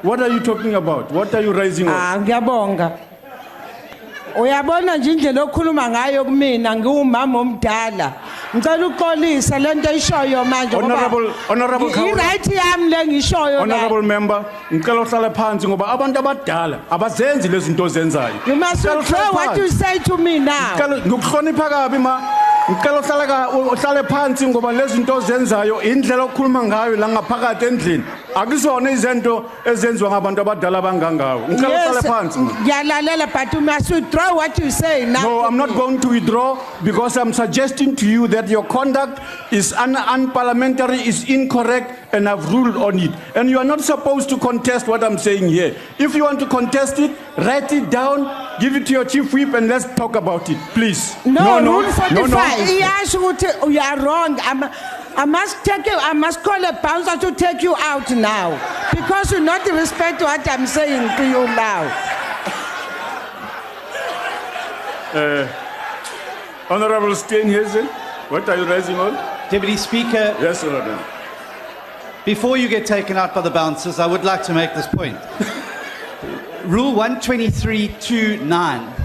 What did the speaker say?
What are you talking about? What are you raising on? Ngiyabonga. Uyabona nje indlela okhuluma ngayo kumina ngiwumama omdala. Ngicela uxolisa lento eshoyo manje Honorable Khawula. right yami lengishoyo la. Honorable member, ngicela uhlale phansi ngoba abantu abadala abazenzi lezi zinto ozenzayo. You must Ngicela uhlale know what phansi. you say to me now. Ngicela ngikuhlonipha kabi ma. Ngicela uhlale phansi ngoba lezi zinto ozenzayo indlela okhuluma ngayo la ngaphakathi endlini. Akuzona izinto ezenziwa ngabantu abadala abangangawo. Ngicela uhlale phansi. Ngiyalalela but you must withdraw what you say now. No, I'm not going to withdraw because I'm suggesting to you that your conduct is unparliamentary, is incorrect, and I've ruled on it. And you are not supposed to contest what I'm saying here. If you want to contest it, write it down, give it to your chief whip, and let's talk about it, please. No, Rule 45. Yes, you are wrong. I must call a bouncer to take you out now because you not respect what I'm saying to you now. Honorable Steenhuisen, what are you raising on? Deputy Speaker, Yes, Honorable. before you get taken out by the bouncers, I would like to make this point. Rule 123.2.9